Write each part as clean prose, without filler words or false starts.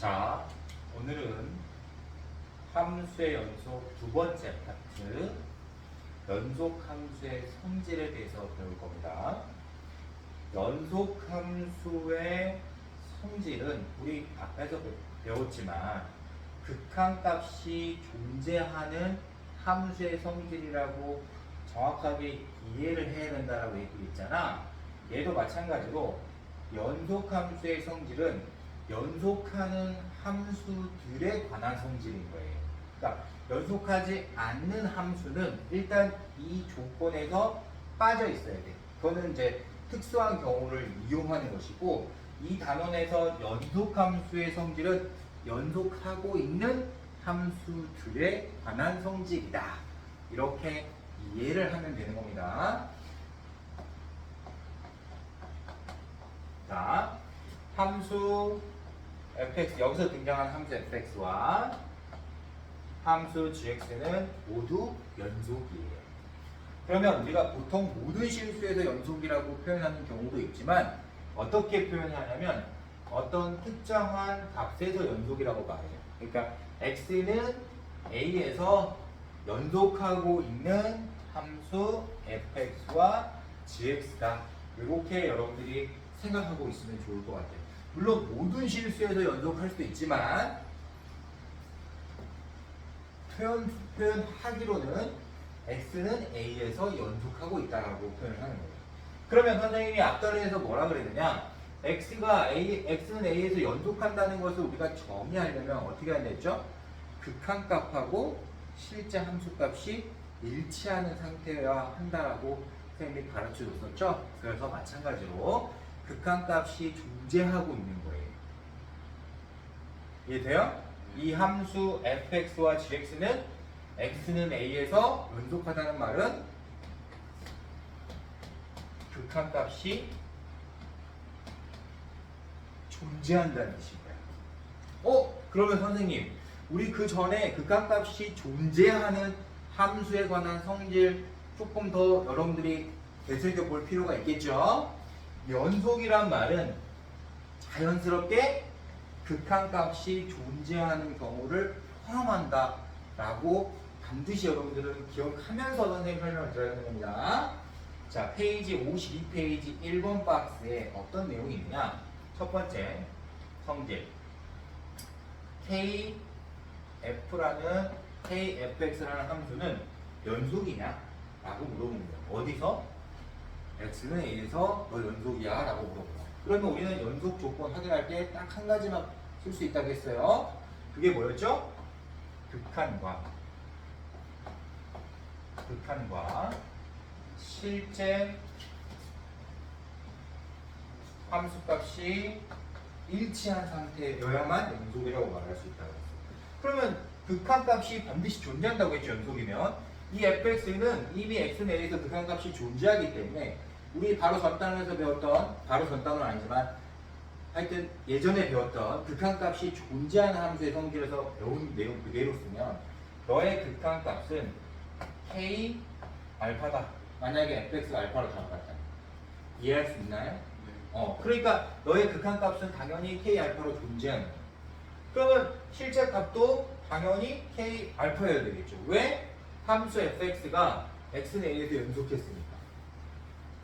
자, 오늘은 함수의 연속 두 번째 파트, 연속 함수의 성질에 대해서 배울 겁니다. 연속 함수의 성질은 우리 앞에서 배웠지만 극한값이 존재하는 함수의 성질이라고 정확하게 이해를 해야 된다라고 얘기했잖아. 얘도 마찬가지로 연속 함수의 성질은 연속하는 함수들에 관한 성질인 거예요. 그러니까 연속하지 않는 함수는 일단 이 조건에서 빠져 있어야 돼. 그거는 이제 특수한 경우를 이용하는 것이고, 이 단원에서 연속함수의 성질은 연속하고 있는 함수들에 관한 성질이다. 이렇게 이해를 하면 되는 겁니다. 자, 함수 fx, 여기서 등장한 함수 fx와 함수 gx는 모두 연속이에요. 그러면 우리가 보통 모든 실수에서 연속이라고 표현하는 경우도 있지만 어떻게 표현하냐면 어떤 특정한 값에서 연속이라고 말해요. 그러니까 x는 a에서 연속하고 있는 함수 fx와 gx다. 이렇게 여러분들이 생각하고 있으면 좋을 것 같아요. 물론 모든 실수에서 연속할 수도 있지만 표현하기로는 x는 a에서 연속하고 있다라고 표현을 하는 거예요. 그러면 선생님이 앞단에서 뭐라 그랬느냐? x는 a에서 연속한다는 것을 우리가 정의하려면 어떻게 해야 됐죠? 극한값하고 실제 함수값이 일치하는 상태여야 한다라고 선생님이 가르쳐 줬었죠? 그래서 마찬가지로 극한값이 존재하고 있는 거예요. 이해돼요? 이 함수 fx와 gx는 x는 a에서 연속하다는 말은 극한값이 존재한다는 뜻인 거예요. 그러면 선생님, 우리 그 전에 극한값이 존재하는 함수에 관한 성질 조금 더 여러분들이 되새겨 볼 필요가 있겠죠? 연속이란 말은 자연스럽게 극한값이 존재하는 경우를 포함한다 라고 반드시 여러분들은 기억하면서 선생님 설명을 드려야 됩니다. 자, 페이지 52페이지 1번 박스에 어떤 내용이 있느냐? 첫 번째 성질 kfx라는 함수는 연속이냐? 라고 물어보는 거예요. 어디서? x는 a에서 너 연속이야 라고 물어보고, 그러면 우리는 연속 조건 확인할 때 딱 한 가지만 쓸 수 있다고 했어요. 그게 뭐였죠? 극한과 실제 함수값이 일치한 상태여야만 연속이라고 말할 수 있다고 했어요. 그러면 극한값이 반드시 존재한다고 했죠. 연속이면 이 fx는 이미 x는 a에서 극한값이 존재하기 때문에 우리 바로 전단원에서 배웠던, 바로 전단원 아니지만 하여튼 예전에 배웠던 극한값이 존재하는 함수의 성질에서 배운 내용 그대로 쓰면 너의 극한값은 k 알파다. 만약에 fx가 알파로 잡아갔다. 이해할 수 있나요? 그러니까 너의 극한값은 당연히 k 알파로 존재하는 거예요. 그러면 실제 값도 당연히 k 알파여야 되겠죠. 왜? 함수 fx가 x는 a에서 연속했으니까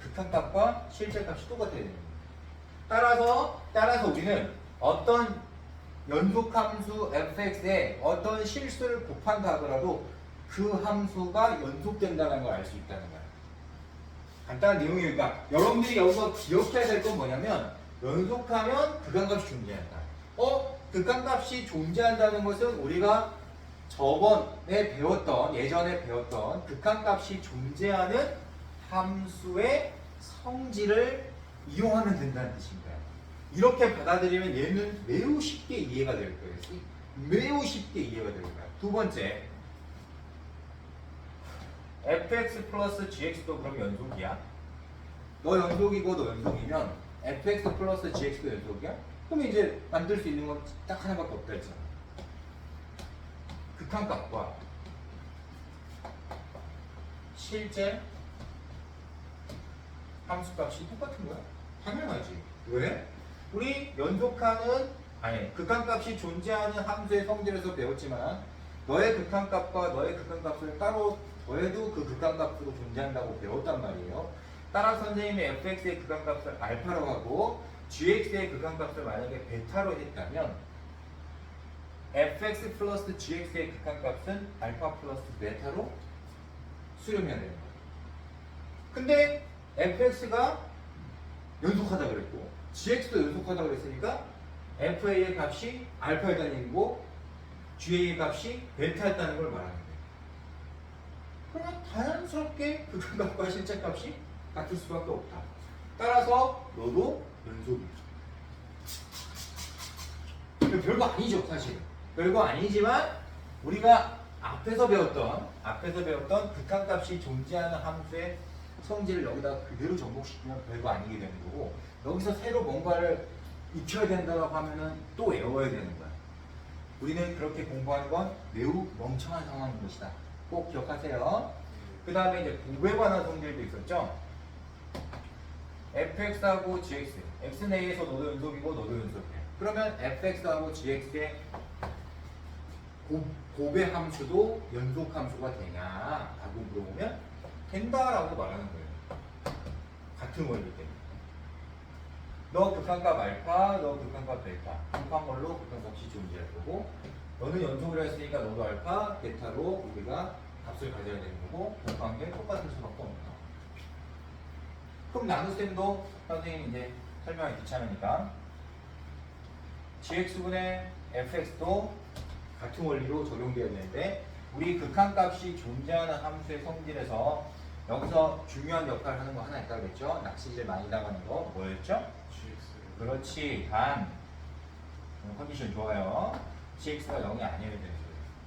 극한값과 실제 값이 똑같아야 되는 거예요. 따라서 우리는 어떤 연속함수 fx에 어떤 실수를 곱한다 하더라도 그 함수가 연속된다는 걸 알 수 있다는 거예요. 간단한 내용이니까 여러분들이 여기서 기억해야 될 건 뭐냐면 연속하면 극한값이 존재한다. 극한값이 존재한다는 것은 우리가 예전에 배웠던 극한값이 존재하는 함수의 성질을 이용하면 된다는 뜻인 거예요. 이렇게 받아들이면 얘는 매우 쉽게 이해가 될 거예요. 매우 쉽게 이해가 될 거예요. 두 번째, fx 플러스 gx도 그럼 연속이야? 너 연속이고 너 연속이면 fx 플러스 gx도 연속이야? 그럼 이제 만들 수 있는 건 딱 하나밖에 없다 했잖아. 극한값과 실제 함수값이 똑같은 거야? 당연하지. 왜? 우리 연속하는 아니 극한값이 존재하는 함수의 성질에서 배웠지만 너의 극한값과 너의 극한값을 따로 더해도 그 극한값으로 존재한다고 배웠단 말이에요. 따라서 선생님이 fx의 극한값을 알파로 하고 gx의 극한값을 만약에 베타로 했다면 fx 플러스 gx의 극한값은 알파 플러스 베타로 수렴해야 되는 거예요. 근데 fx가 연속하다 그랬고 gx도 연속하다 그랬으니까 fa의 값이 알파였다는 얘기고 ga의 값이 베타였다는 걸 말하는 거예요. 그러면 자연스럽게 극한값과 실제값이 같을 수밖에 없다. 따라서 너도 연속이죠. 별거 아니죠, 사실. 별거 아니지만 우리가 앞에서 배웠던 극한값이 존재하는 함수의 성질을 여기다 그대로 접목시키면 별거 아니게 되는 거고 여기서 새로 뭔가를 익혀야 된다고 하면은 또 외워야 되는 거야. 우리는 그렇게 공부하는 건 매우 멍청한 상황인 것이다. 꼭 기억하세요. 그 다음에 이제 곱에 관한 성질도 있었죠. fx하고 gx, x는 a에서 너도 연속이고 너도 연속이야. 그러면 fx하고 gx의 곱의 함수도 연속 함수가 되냐? 라고 물어보면 된다라고 말하는 거예요. 같은 원리 때문에. 너 극한값 알파, 너 극한값 베타. 곱한 걸로 극한값이 존재할 거고 너는 연속을 했으니까 너도 알파, 베타로 우리가 값을 가져야 되는 거고 곱한 게 똑같을 수밖에 없다. 그럼 나눗셈도 선생님이 이제 설명하기 귀찮으니까 gx분의 fx도 같은 원리로 적용되어야 되는데 우리 극한값이 존재하는 함수의 성질에서 여기서 중요한 역할을 하는 거 하나 있다고 그랬죠? 낚시질 많이 나가는 거 뭐였죠? 그렇지. 단 컨디션 좋아요. gx가 0이 아니어야 되는 거예요.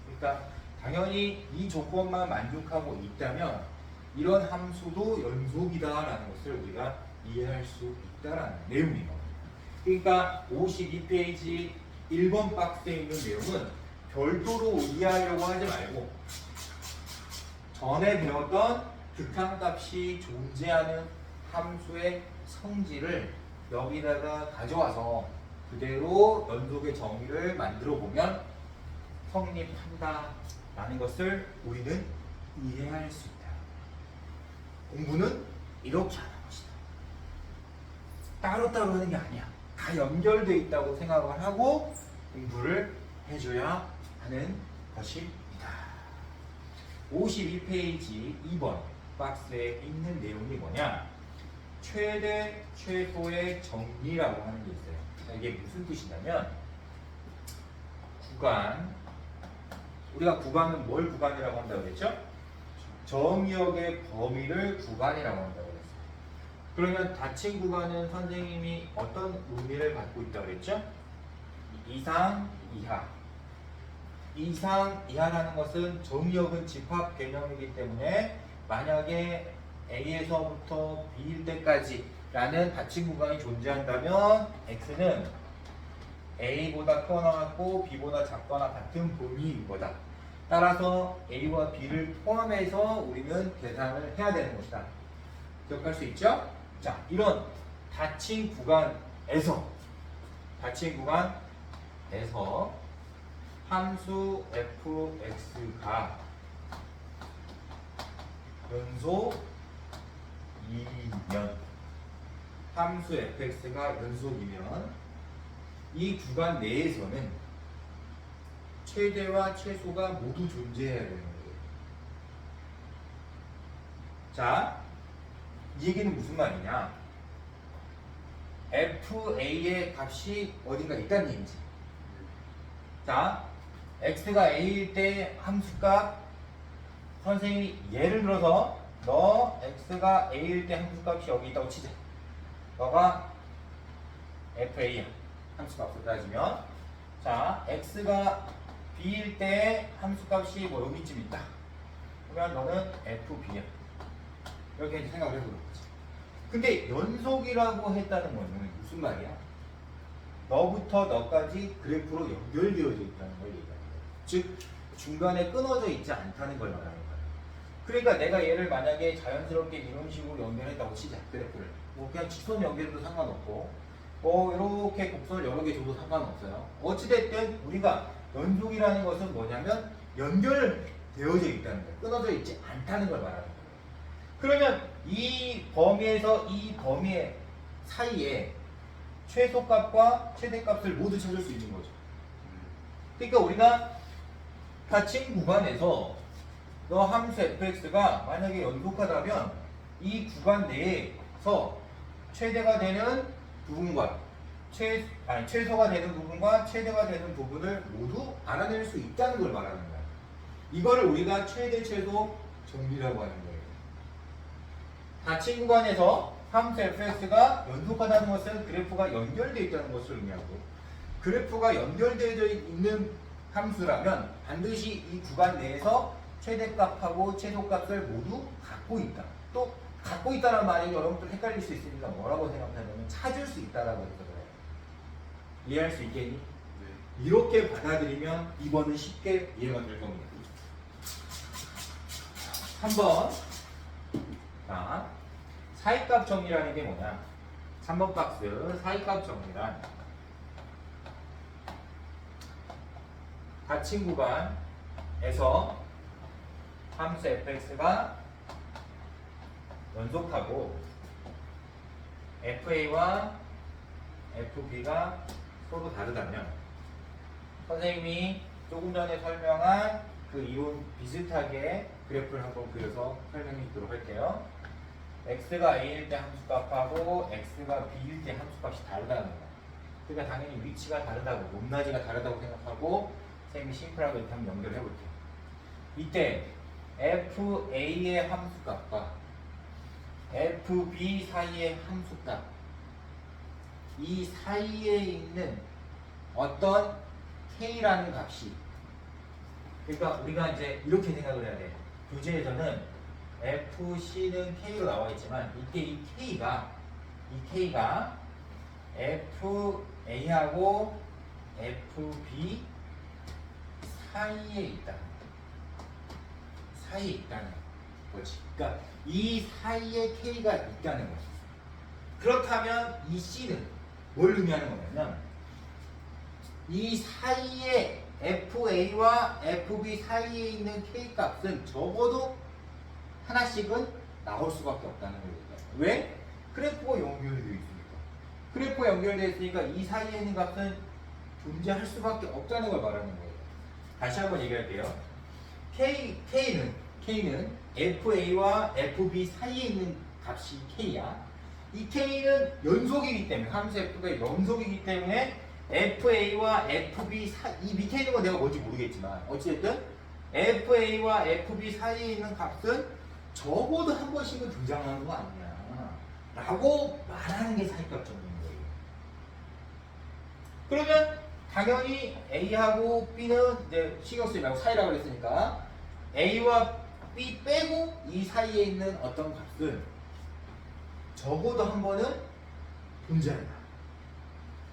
그러니까 당연히 이 조건만 만족하고 있다면 이런 함수도 연속이다라는 것을 우리가 이해할 수 있다라는 내용이에요. 그러니까 52페이지 1번 박스에 있는 내용은 별도로 이해하려고 하지 말고 전에 배웠던 극한값이 존재하는 함수의 성질을 여기다가 가져와서 그대로 연속의 정의를 만들어 보면 성립한다라는 것을 우리는 이해할 수 있다. 공부는 이렇게 하는 것이다. 따로따로 하는 게 아니야. 다 연결되어 있다고 생각을 하고 공부를 해줘야 하는 것입니다. 52페이지 2번 박스에 있는 내용이 뭐냐? 최대, 최소의 정리라고 하는 게 있어요. 이게 무슨 뜻이냐면 구간, 우리가 구간은 뭘 구간이라고 한다고 그랬죠? 정역의 범위를 구간이라고 한다고 그랬어요. 그러면 닫힌 구간은 선생님이 어떤 의미를 갖고 있다고 그랬죠? 이상, 이하. 이상, 이하라는 것은 정역은 집합 개념이기 때문에 만약에 A에서부터 B일 때까지 라는 닫힌 구간이 존재한다면 X는 A보다 크거나 같고 B보다 작거나 같은 범위인 거다. 따라서 A와 B를 포함해서 우리는 계산을 해야 되는 것이다. 기억할 수 있죠? 자, 이런 닫힌 구간에서 함수 fx가 연속 2면 함수 fx가 연속이면 이 구간 내에서는 최대와 최소가 모두 존재해야 되는 거예요. 자, 이 얘기는 무슨 말이냐? fa의 값이 어딘가 있다는 얘기지. 자, x가 a일 때 함수값 선생님이 예를 들어서 너 x가 a일 때 함수값이 여기 있다고 치자. 너가 fa야. 함수값을 따지면 자, x가 b일 때 함수값이 뭐 여기쯤 있다. 그러면 너는 fb야. 이렇게 생각을 해보는 거지. 근데 연속이라고 했다는 건 무슨 말이야? 너부터 너까지 그래프로 연결되어져 있다는 걸 얘기하는 거야. 즉 중간에 끊어져 있지 않다는 걸 말하는 거야. 그러니까 내가 얘를 만약에 자연스럽게 이런 식으로 연결했다고 치자. 그래프를 뭐 그냥 직선 연결해도 상관없고 이렇게 곡선을 여러 개 줘도 상관없어요. 어찌됐든 우리가 연속이라는 것은 뭐냐면 연결되어져 있다는 거예요. 끊어져 있지 않다는 걸 말하는 거예요. 그러면 이 범위에서 이 범위 사이에 최소값과 최대값을 모두 찾을 수 있는 거죠. 그러니까 우리가 닫힌 구간에서 너 함수 fx가 만약에 연속하다면 이 구간 내에서 최대가 되는 부분과 최소가 되는 부분과 최대가 되는 부분을 모두 알아낼 수 있다는 걸 말하는 거야. 이거를 우리가 최대 최소 정리라고 하는 거예요. 닫힌 구간에서 함수 fx가 연속하다는 것은 그래프가 연결되어 있다는 것을 의미하고, 그래프가 연결되어 있는 함수라면 반드시 이 구간 내에서 최대값하고 최소값을 모두 갖고 있다. 또 갖고 있다는 말이 여러분들 헷갈릴 수 있으니까 뭐라고 생각하냐면 찾을 수 있다라고 해서 그래요. 이해할 수 있겠니? 네. 이렇게 받아들이면 2번은 쉽게 이해가 될 겁니다. 3번. 자, 사이값 정리라는 게 뭐냐? 3번 박스 사이값 정리란 닫힌 구간에서 함수 fx가 연속하고 fa와 fb가 서로 다르다면 선생님이 조금 전에 설명한 그 이론 비슷하게 그래프를 한번 그려서 설명해 주도록 할게요. x가 a일 때 함수값하고 x가 b일 때 함수값이 다르다는 거야. 그러니까 당연히 위치가 다르다고, 높낮이가 다르다고 생각하고 선생님이 심플하게 이렇게 한번 연결해 볼게요. 이때 fa의 함수값과 fb 사이의 함수값, 이 사이에 있는 어떤 k라는 값이, 그러니까 우리가 이제 이렇게 생각을 해야 돼. 교재에서는 fc는 k로 나와 있지만 이때 이 k가 fa하고 fb 사이에 있다는 거지. 그러니까 이 사이에 k가 있다는 거지. 그렇다면 이 c는 뭘 의미하는 거냐면 이 사이에 fa와 fb 사이에 있는 k 값은 적어도 하나씩은 나올 수밖에 없다는 거예요. 왜? 그래프가 연결되어 있으니까. 그래프가 연결되어 있으니까 이 사이에 있는 값은 존재할 수밖에 없다는 걸 말하는 거예요. 다시 한번 얘기할게요. K는 FA와 FB 사이에 있는 값이 K야. 이 K는 연속이기 때문에, 함수 F가 연속이기 때문에 FA와 FB 이 밑에 있는 건 내가 뭔지 모르겠지만 어찌됐든 FA와 FB 사이에 있는 값은 적어도 한 번씩은 등장하는 거 아니냐 라고 말하는 게 사이값 정리인 거예요. 그러면 당연히 A하고 B는 이제 신경 쓰지 말고 사이라고 그랬으니까 A와 B 빼고 이 사이에 있는 어떤 값은 적어도 한 번은 존재한다.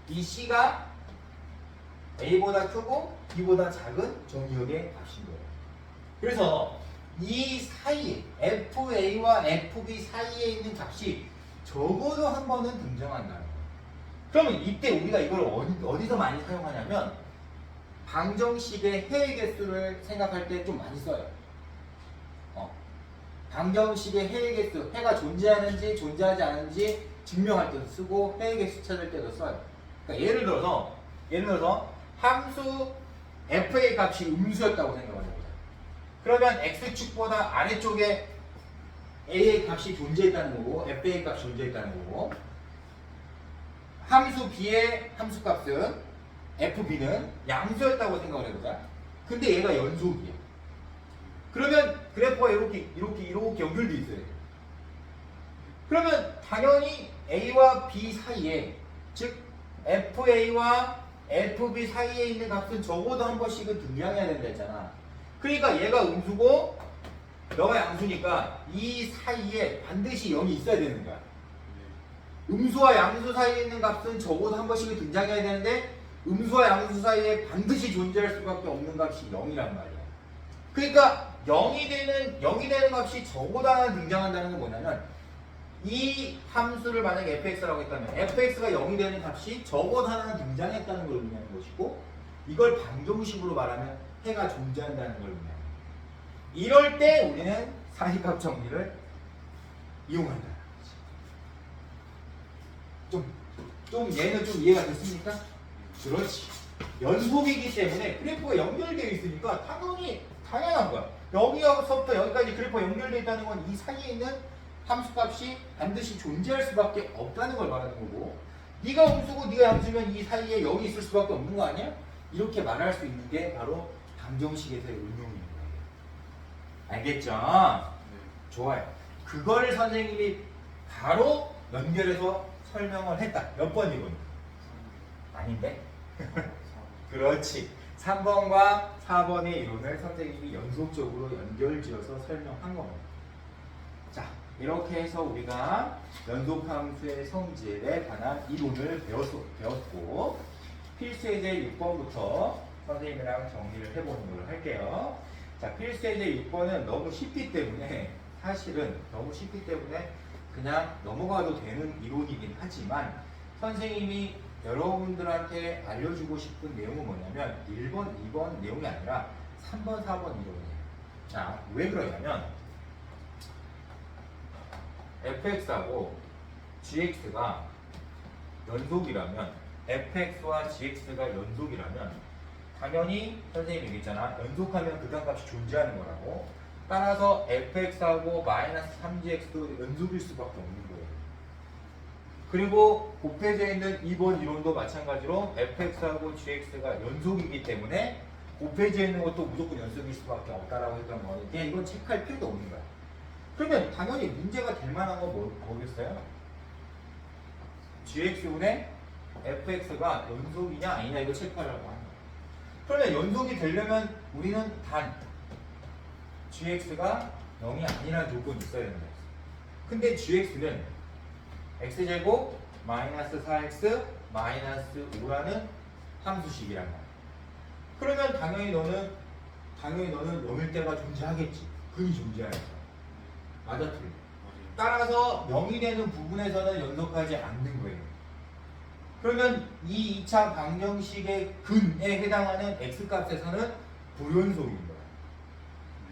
이 C가 A보다 크고 B보다 작은 정기역의 값인 거예요. 그래서 이 사이에 FA와 FB 사이에 있는 값이 적어도 한 번은 등장한다는 거예요. 그러면 이때 우리가 이걸 어디서 많이 사용하냐면 방정식의 해의 개수를 생각할 때 좀 많이 써요. 방정식의 해의 개수, 해가 존재하는지 존재하지 않은지 증명할 때도 쓰고 해의 개수 찾을 때도 써요. 그러니까 예를 들어서 함수 f의 값이 음수였다고 생각을 해보자. 그러면 x축보다 아래쪽에 a의 값이 존재했다는 거고 f의 값이 존재했다는 거고, 함수 b의 함수값은 fb는 양수였다고 생각을 해보자. 근데 얘가 연속이야. 그러면 그래프가 이렇게 연결돼 있어요. 그러면 당연히 a와 b 사이에, 즉 fa와 fb 사이에 있는 값은 적어도 한 번씩은 등장해야 된다 했잖아. 그러니까 얘가 음수고 너가 양수니까 이 사이에 반드시 0이 있어야 되는 거야. 음수와 양수 사이에 있는 값은 적어도 한 번씩은 등장해야 되는데 음수와 양수 사이에 반드시 존재할 수밖에 없는 값이 0이란 말이야. 그러니까 0이 되는 값이 적어도 하나 등장한다는 건 뭐냐면 이 함수를 만약에 fx라고 했다면 fx가 0이 되는 값이 적어도 하나는 등장했다는 걸 의미하는 것이고 이걸 방정식으로 말하면 해가 존재한다는 걸 의미합니다. 이럴 때 우리는 사이값 정리를 이용한다. 좀 얘는 좀 이해가 됐습니까? 그렇지. 연속이기 때문에 그래프가 연결되어 있으니까 당연한 거야. 여기서부터 여기까지 그래프가 연결되어 있다는 건 이 사이에 있는 함수값이 반드시 존재할 수밖에 없다는 걸 말하는 거고 네가 함수고 네가 함수면 이 사이에 여기 있을 수밖에 없는 거 아니야? 이렇게 말할 수 있는 게 바로 방정식에서의 응용인 거예요. 알겠죠? 네. 좋아요. 그거를 선생님이 바로 연결해서 설명을 했다. 몇 번이군? 아닌데? 그렇지. 3번과 4번의 이론을 선생님이 연속적으로 연결지어서 설명한 겁니다. 자, 이렇게 해서 우리가 연속함수의 성질에 관한 이론을 배웠고 필수예제 6번부터 선생님이랑 정리를 해보는 걸로 할게요. 자, 필수예제 6번은 너무 쉽기 때문에 사실은 너무 쉽기 때문에 그냥 넘어가도 되는 이론이긴 하지만 선생님이 여러분들한테 알려주고 싶은 내용은 뭐냐면 1번, 2번 내용이 아니라 3번, 4번 이론이에요. 자, 왜 그러냐면 fx하고 gx가 연속이라면 fx와 gx가 연속이라면 당연히 선생님이 얘기했잖아. 연속하면 극한값이 존재하는 거라고. 따라서 fx하고 마이너스 3gx도 연속일 수밖에 없는 거예요. 그리고 곱해져 있는 2번 이론도 마찬가지로 fx하고 gx가 연속이기 때문에 곱해져 있는 것도 무조건 연속일 수밖에 없다라고 했던 거예요. 그냥 이건 체크할 필요도 없는 거야. 그러면 당연히 문제가 될 만한 건 뭐겠어요? gx분의 fx가 연속이냐 아니냐 이거 체크하려고 하는 거예요. 그러면 연속이 되려면 우리는 단 gx가 0이 아니라는 조건이 있어야 된다. 근데 gx는 x제곱 마이너스 4x 마이너스 5라는 함수식이란 말이야. 그러면 당연히 너는 0일 때가 존재하겠지. 근이 존재하겠죠. 맞아, 틀려. 따라서 0이 되는 부분에서는 연속하지 않는 거예요. 그러면 이 2차 방정식의 근에 해당하는 x값에서는 불연속인 거야.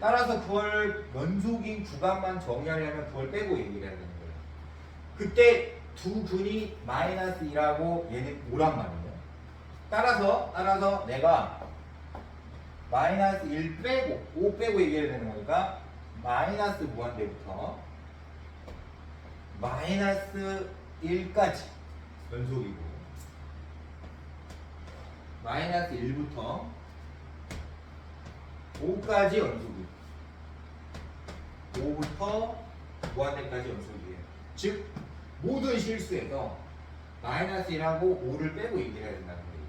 따라서 그걸 연속인 구간만 정의하려면 그걸 빼고 얘기를 해야 되는 거예요. 그때 두 근이 마이너스 2라고 얘는 5란 말이에요. 따라서 내가 마이너스 1 빼고 5 빼고 얘기해야 되는 거니까 마이너스 무한대부터 마이너스 1까지 연속이고 마이너스 1부터 5까지 연속이고 5부터 무한대까지 연속이에요. 즉 모든 실수에서 마이너스 1하고 5를 빼고 얘기를 해야 된다는 거예요.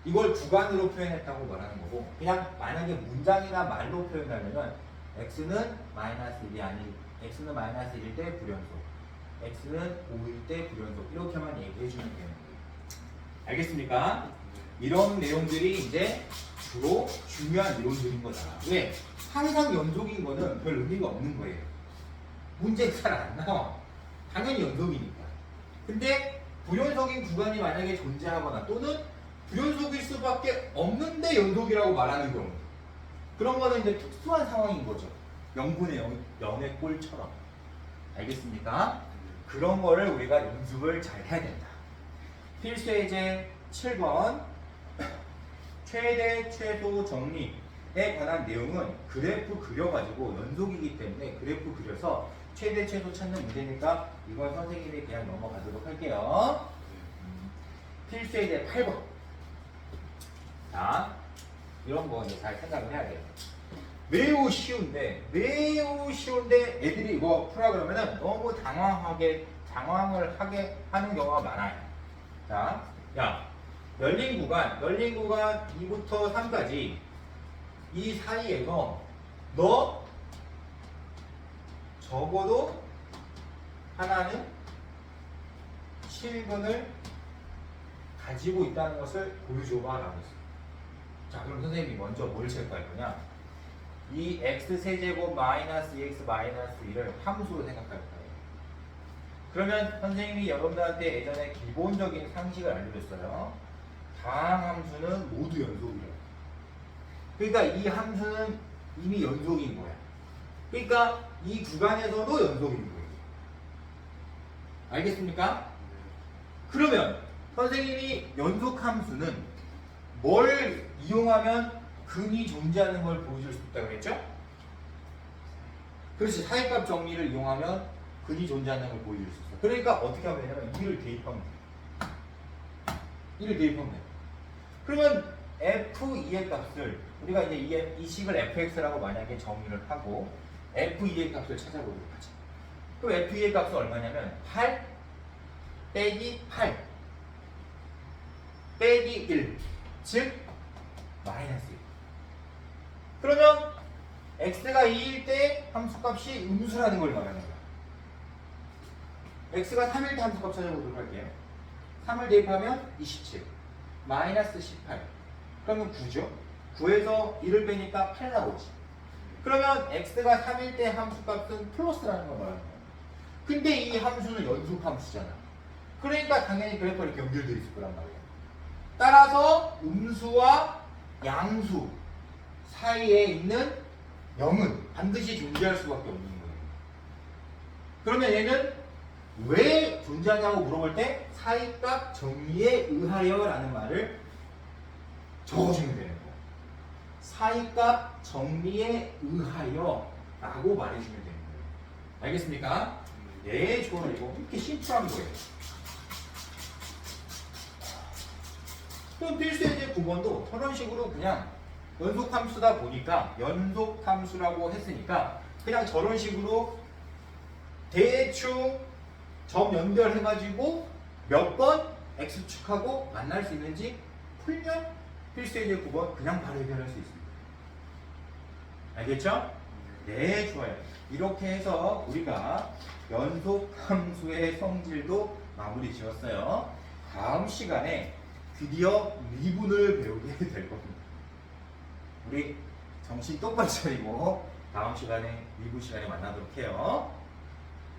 이걸 구간으로 표현했다고 말하는 거고 그냥 만약에 문장이나 말로 표현하면은 x는 마이너스 1이 아니 x는 마이너스 1일 때 불연속 x는 5일 때 불연속 이렇게만 얘기해 주면 되는 거예요. 알겠습니까? 이런 내용들이 이제 주로 중요한 이론들인 거다. 왜? 항상 연속인 거는 별 의미가 없는 거예요. 문제가 잘 안 나와. 당연히 연속이니까. 근데 불연속인 구간이 만약에 존재하거나 또는 불연속일 수밖에 없는데 연속이라고 말하는 경우 그런 거는 이제 특수한 상황인 거죠. 0분의 0의 꼴처럼. 알겠습니까? 그런 거를 우리가 연습을 잘 해야 된다. 필수예제 7번 최대 최소 정리에 관한 내용은 그래프 그려가지고 연속이기 때문에 그래프 그려서 최대 최소 찾는 문제니까 이건 선생님이 그냥 넘어가도록 할게요. 필수예제 8번. 자, 이런 거 이제 잘 생각을 해야 돼요. 매우 쉬운데 애들이 이거 풀라 그러면은 너무 당황을 하게 하는 경우가 많아요. 자, 야, 열린 구간 2부터 3까지 이 사이에서 너 적어도 하나는 실근을 가지고 있다는 것을 보여줘봐 라고 했어요. 자, 그럼 선생님이 먼저 뭘 체크할 거냐? 이 x 세제곱 마이너스 2x 마이너스 1을 함수로 생각할 거예요. 그러면 선생님이 여러분들한테 예전에 기본적인 상식을 알려줬어요. 다항함수는 모두 연속이래요. 그러니까 이 함수는 이미 연속인 거야. 그러니까 이 구간에서도 연속인 거예요. 알겠습니까? 그러면 선생님이 연속함수는 뭘 이용하면 근이 존재하는 걸 보여줄 수 있다고 그랬죠? 그렇지. 사이값 정리를 이용하면 근이 존재하는 걸 보여줄 수 있어. 그러니까 어떻게 하면 되냐면 2를 대입하면 돼. 2를 대입하면 돼. 그러면 f2의 값을 우리가 이제 이 식을 fx라고 만약에 정의를 하고 f2의 값을 찾아보도록 하자. 그럼 f2의 값은 얼마냐면 8 빼기 8 빼기 1, 즉 마이너스 1. 그러면 x가 2일 때 함수값이 음수라는 걸 말하는 거야. x가 3일 때 함수값 찾아보도록 할게요. 3을 대입하면 27 마이너스 18 그러면 9죠. 9에서 1을 빼니까 8 나오지. 그러면 x가 3일 때 함수값은 플러스라는 걸 말하는 거야. 근데 이 함수는 연속함수잖아. 그러니까 당연히 그래프가 이렇게 연결되어 있을 거란 말이야. 따라서 음수와 양수 사이에 있는 0은 반드시 존재할 수밖에 없는 거예요. 그러면 얘는 왜 존재하냐고 물어볼 때 사이값 정리에 의하여 라는 말을 적어주면 되는 거예요. 사이값 정리에 의하여 라고 말해주면 되는 거예요. 알겠습니까? 네, 좋아요. 이거 이렇게 심플한 거예요. 그럼 필수예제 9번도 저런 식으로 그냥 연속함수다 보니까 연속함수라고 했으니까 그냥 저런 식으로 대충 점 연결해가지고 몇 번 x축하고 만날 수 있는지 풀면 필수예제 9번 그냥 바로 해결할 수 있습니다. 알겠죠? 네, 좋아요. 이렇게 해서 우리가 연속함수의 성질도 마무리 지었어요. 다음 시간에 드디어 미분을 배우게 될 겁니다. 우리 정신 똑바로 차리고 다음 시간에 미분 시간에 만나도록 해요.